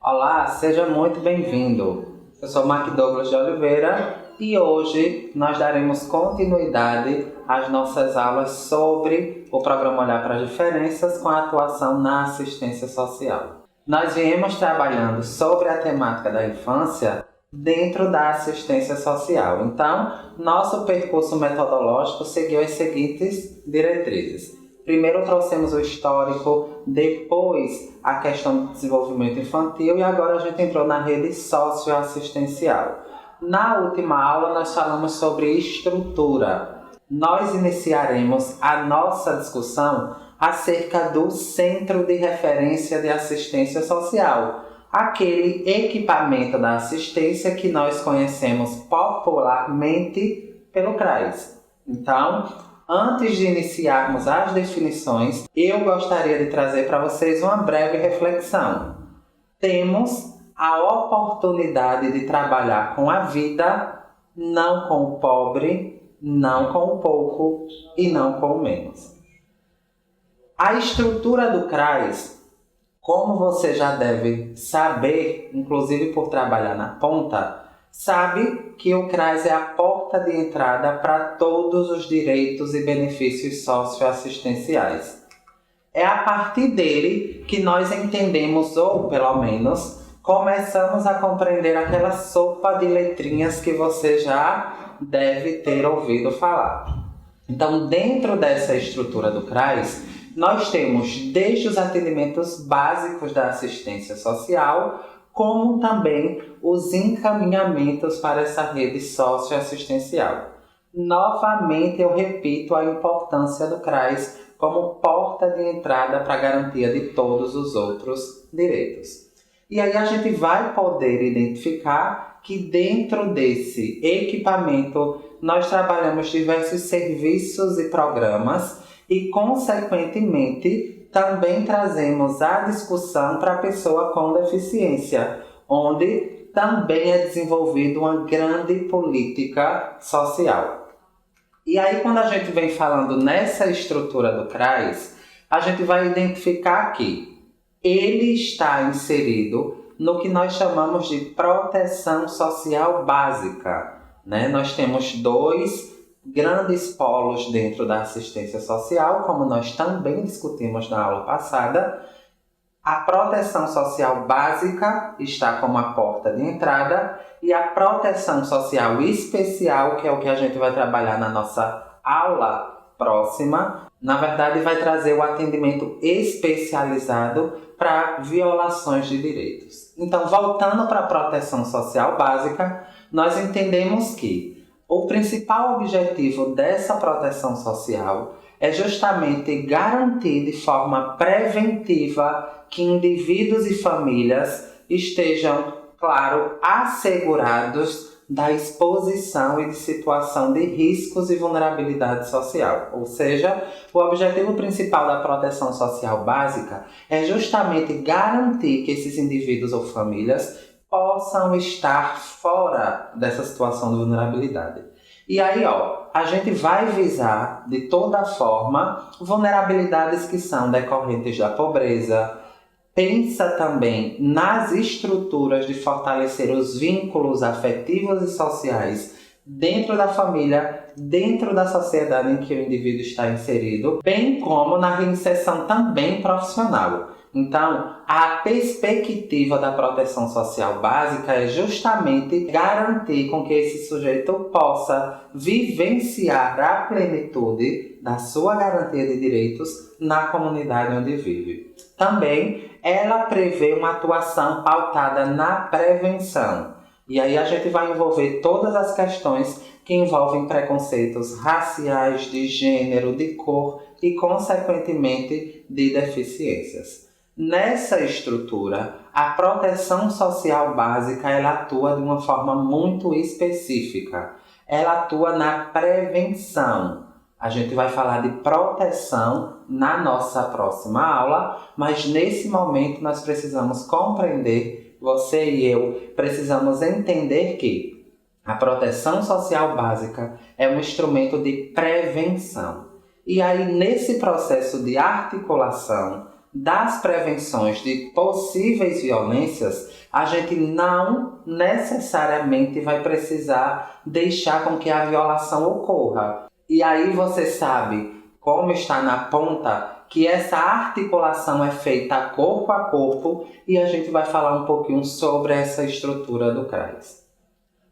Olá, seja muito bem-vindo. Eu sou Mark Douglas de Oliveira e hoje nós daremos continuidade às nossas aulas sobre o programa Olhar para as Diferenças com a atuação na assistência social. Nós viemos trabalhando sobre a temática da infância dentro da assistência social. Então, nosso percurso metodológico seguiu as seguintes diretrizes. Primeiro trouxemos o histórico, depois a questão do desenvolvimento infantil e agora a gente entrou na rede socioassistencial. Na última aula nós falamos sobre estrutura. Nós iniciaremos a nossa discussão acerca do Centro de Referência de Assistência Social, aquele equipamento da assistência que nós conhecemos popularmente pelo CRAS. Então, antes de iniciarmos as definições, eu gostaria de trazer para vocês uma breve reflexão. Temos a oportunidade de trabalhar com a vida, não com o pobre, não com o pouco e não com o menos. A estrutura do CRAS, como você já deve saber, inclusive por trabalhar na ponta, sabe que o CRAS é a porta de entrada para todos os direitos e benefícios socioassistenciais. É a partir dele que nós entendemos, ou pelo menos, começamos a compreender aquela sopa de letrinhas que você já deve ter ouvido falar. Então, dentro dessa estrutura do CRAS, nós temos desde os atendimentos básicos da assistência social, como também os encaminhamentos para essa rede socioassistencial. Novamente, eu repito a importância do CRAS como porta de entrada para a garantia de todos os outros direitos. E aí a gente vai poder identificar que dentro desse equipamento nós trabalhamos diversos serviços e programas e, consequentemente, também trazemos a discussão para a pessoa com deficiência, onde também é desenvolvida uma grande política social. E aí, quando a gente vem falando nessa estrutura do CRAS, a gente vai identificar que ele está inserido no que nós chamamos de proteção social básica, né? Nós temos dois grandes polos dentro da assistência social, como nós também discutimos na aula passada. A proteção social básica está como a porta de entrada e a proteção social especial, que é o que a gente vai trabalhar na nossa aula próxima, na verdade vai trazer o atendimento especializado para violações de direitos. Então, voltando para a proteção social básica, nós entendemos que o principal objetivo dessa proteção social é justamente garantir de forma preventiva que indivíduos e famílias estejam, claro, assegurados da exposição e de situação de riscos e vulnerabilidade social. Ou seja, o objetivo principal da proteção social básica é justamente garantir que esses indivíduos ou famílias possam estar fora dessa situação de vulnerabilidade. E aí, a gente vai visar, de toda forma, vulnerabilidades que são decorrentes da pobreza. Pensa também nas estruturas de fortalecer os vínculos afetivos e sociais dentro da família, dentro da sociedade em que o indivíduo está inserido, bem como na reinserção também profissional. Então, a perspectiva da proteção social básica é justamente garantir com que esse sujeito possa vivenciar a plenitude da sua garantia de direitos na comunidade onde vive. Também, ela prevê uma atuação pautada na prevenção. E aí a gente vai envolver todas as questões que envolvem preconceitos raciais, de gênero, de cor e, consequentemente, de deficiências. Nessa estrutura, a proteção social básica ela atua de uma forma muito específica. Ela atua na prevenção. A gente vai falar de proteção na nossa próxima aula, mas nesse momento nós precisamos compreender, você e eu precisamos entender que a proteção social básica é um instrumento de prevenção. E aí, nesse processo de articulação das prevenções de possíveis violências, a gente não necessariamente vai precisar deixar com que a violação ocorra. E aí você sabe, como está na ponta, que essa articulação é feita a corpo, e a gente vai falar um pouquinho sobre essa estrutura do CRAS.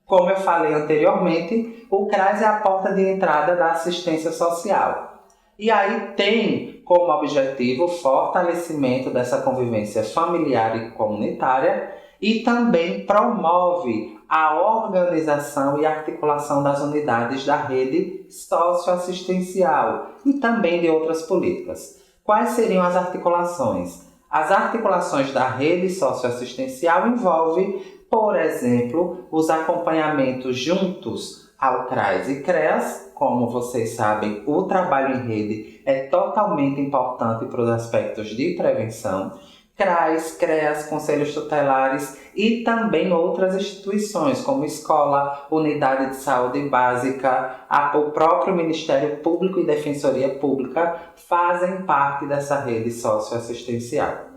Como eu falei anteriormente, o CRAS é a porta de entrada da assistência social. E aí tem como objetivo o fortalecimento dessa convivência familiar e comunitária e também promove a organização e articulação das unidades da rede socioassistencial e também de outras políticas. Quais seriam as articulações? As articulações da rede socioassistencial envolvem, por exemplo, os acompanhamentos juntos ao CRAS e CREAS. Como vocês sabem, o trabalho em rede é totalmente importante para os aspectos de prevenção. CRAS, CREAS, conselhos tutelares e também outras instituições, como escola, unidade de saúde básica, o próprio Ministério Público e Defensoria Pública fazem parte dessa rede socioassistencial.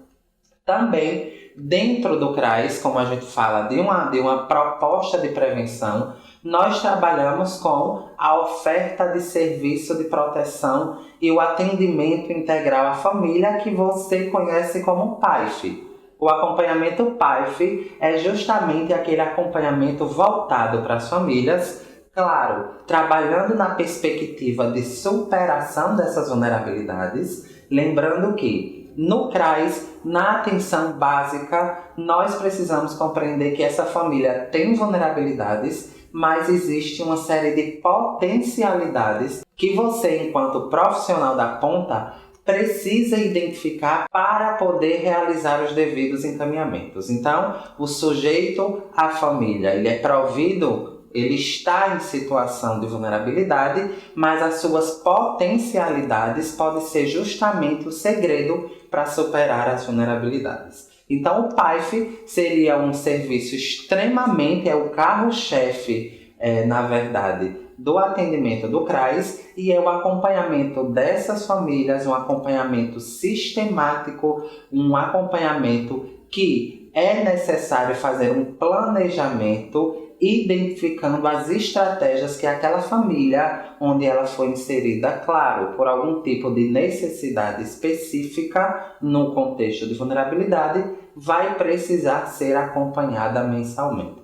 Também, dentro do CRAS, como a gente fala de uma proposta de prevenção, nós trabalhamos com a oferta de serviço de proteção e o atendimento integral à família, que você conhece como PAIF. O acompanhamento PAIF é justamente aquele acompanhamento voltado para as famílias, claro, trabalhando na perspectiva de superação dessas vulnerabilidades, lembrando que no CRAS, na atenção básica, nós precisamos compreender que essa família tem vulnerabilidades, mas existe uma série de potencialidades que você, enquanto profissional da ponta, precisa identificar para poder realizar os devidos encaminhamentos. Então, o sujeito, a família, ele é provido, ele está em situação de vulnerabilidade, mas as suas potencialidades podem ser justamente o segredo para superar as vulnerabilidades. Então, o PAIF seria um serviço extremamente, é o carro-chefe, na verdade, do atendimento do CRAS, e é o acompanhamento dessas famílias, um acompanhamento sistemático, um acompanhamento que é necessário fazer um planejamento, identificando as estratégias que aquela família, onde ela foi inserida, claro, por algum tipo de necessidade específica no contexto de vulnerabilidade, vai precisar ser acompanhada mensalmente.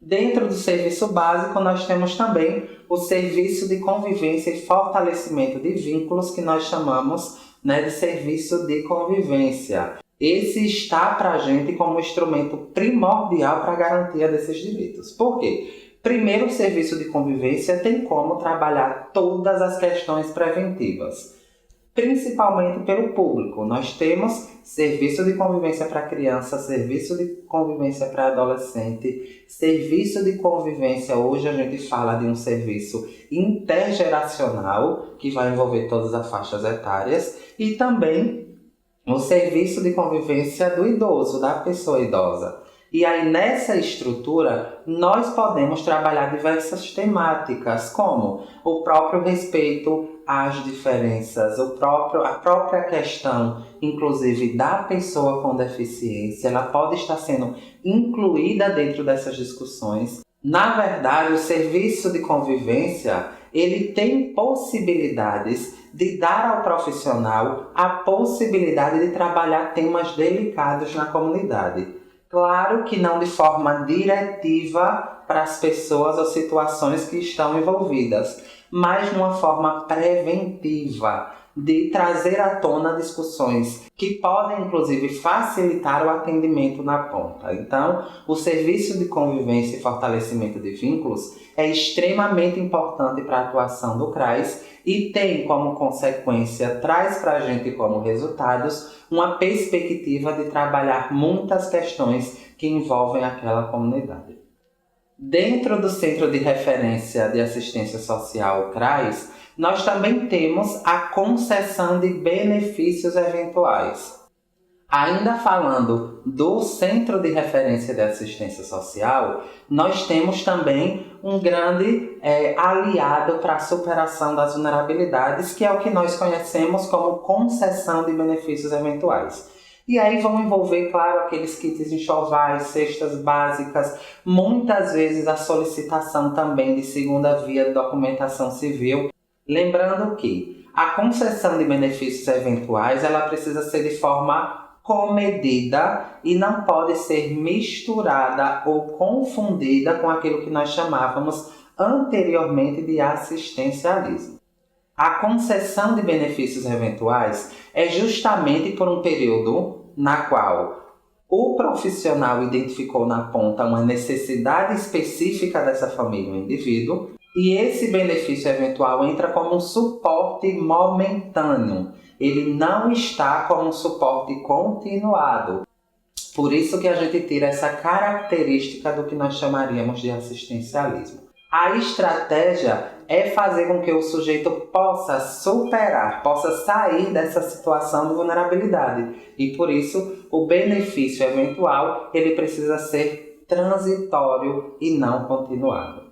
Dentro do serviço básico, nós temos também o serviço de convivência e fortalecimento de vínculos, que nós chamamos, de serviço de convivência. Esse está para a gente como instrumento primordial para a garantia desses direitos. Por quê? Primeiro, o serviço de convivência tem como trabalhar todas as questões preventivas, principalmente pelo público. Nós temos serviço de convivência para criança, serviço de convivência para adolescente, serviço de convivência, hoje a gente fala de um serviço intergeracional, que vai envolver todas as faixas etárias, e também o serviço de convivência do idoso, da pessoa idosa. E aí, nessa estrutura, nós podemos trabalhar diversas temáticas, como o próprio respeito às diferenças, a própria questão, inclusive, da pessoa com deficiência, ela pode estar sendo incluída dentro dessas discussões. Na verdade, o serviço de convivência, ele tem possibilidades de dar ao profissional a possibilidade de trabalhar temas delicados na comunidade. Claro que não de forma diretiva para as pessoas ou situações que estão envolvidas, mas de uma forma preventiva, de trazer à tona discussões que podem, inclusive, facilitar o atendimento na ponta. Então, o serviço de convivência e fortalecimento de vínculos é extremamente importante para a atuação do CRAS e tem como consequência, traz para a gente como resultados, uma perspectiva de trabalhar muitas questões que envolvem aquela comunidade. Dentro do Centro de Referência de Assistência Social, CRAS, nós também temos a concessão de benefícios eventuais. Ainda falando do Centro de Referência de Assistência Social, nós temos também um grande aliado para a superação das vulnerabilidades, que é o que nós conhecemos como concessão de benefícios eventuais. E aí vão envolver, claro, aqueles kits enxovais, cestas básicas, muitas vezes a solicitação também de segunda via de documentação civil. Lembrando que a concessão de benefícios eventuais ela precisa ser de forma comedida e não pode ser misturada ou confundida com aquilo que nós chamávamos anteriormente de assistencialismo. A concessão de benefícios eventuais é justamente por um período na qual o profissional identificou na ponta uma necessidade específica dessa família ou indivíduo e esse benefício eventual entra como um suporte momentâneo. Ele não está como um suporte continuado. Por isso que a gente tira essa característica do que nós chamaríamos de assistencialismo. A estratégia é fazer com que o sujeito possa superar, possa sair dessa situação de vulnerabilidade. E por isso, o benefício eventual ele precisa ser transitório e não continuado.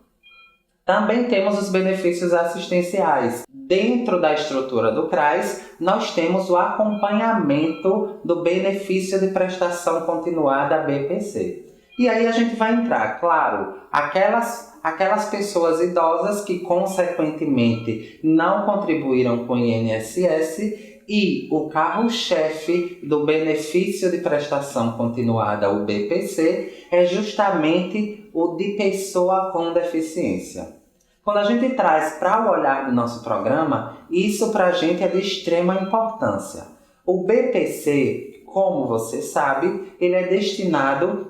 Também temos os benefícios assistenciais. Dentro da estrutura do CRAS, nós temos o acompanhamento do benefício de prestação continuada BPC. E aí a gente vai entrar, claro, aquelas pessoas idosas que consequentemente não contribuíram com o INSS e o carro-chefe do benefício de prestação continuada, o BPC, é justamente o de pessoa com deficiência. Quando a gente traz para o olhar do nosso programa, isso para a gente é de extrema importância. O BPC, como você sabe, ele é destinado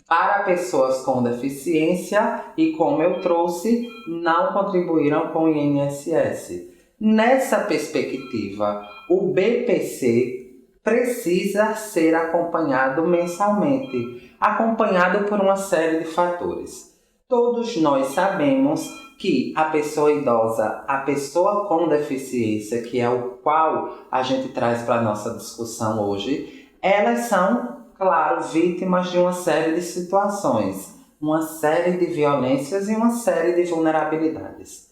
para pessoas com deficiência e, como eu trouxe, não contribuíram com o INSS. Nessa perspectiva, o BPC precisa ser acompanhado mensalmente, acompanhado por uma série de fatores. Todos nós sabemos que a pessoa idosa, a pessoa com deficiência, que é o qual a gente traz para a nossa discussão hoje, elas são, claro, vítimas de uma série de situações, uma série de violências e uma série de vulnerabilidades.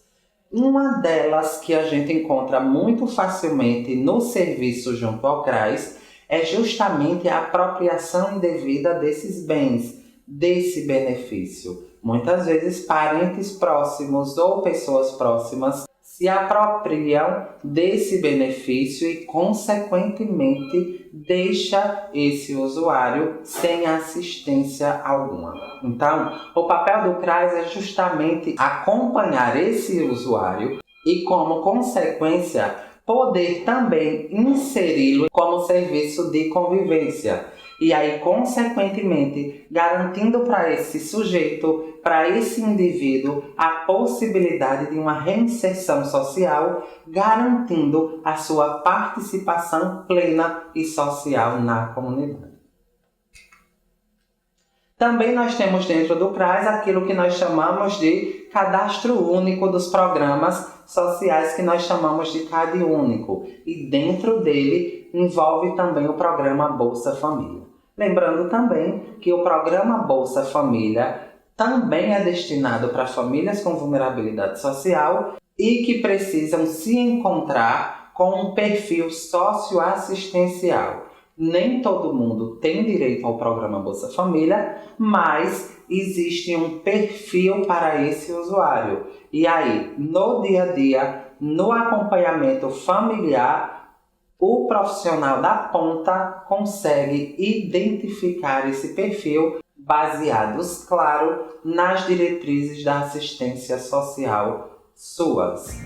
Uma delas que a gente encontra muito facilmente no serviço junto ao CRAS é justamente a apropriação indevida desses bens, desse benefício. Muitas vezes parentes próximos ou pessoas próximas se apropriam desse benefício e, consequentemente, deixa esse usuário sem assistência alguma. Então, o papel do CRAS é justamente acompanhar esse usuário e, como consequência, poder também inseri-lo como serviço de convivência. E aí, consequentemente, garantindo para esse sujeito, para esse indivíduo, a possibilidade de uma reinserção social, garantindo a sua participação plena e social na comunidade. Também nós temos dentro do CRAS aquilo que nós chamamos de cadastro único dos programas sociais, que nós chamamos de CAD único. E dentro dele envolve também o programa Bolsa Família. Lembrando também que o programa Bolsa Família também é destinado para famílias com vulnerabilidade social e que precisam se encontrar com um perfil socioassistencial. Nem todo mundo tem direito ao programa Bolsa Família, mas existe um perfil para esse usuário. E aí, no dia a dia, no acompanhamento familiar, o profissional da ponta consegue identificar esse perfil baseados, claro, nas diretrizes da assistência social suas.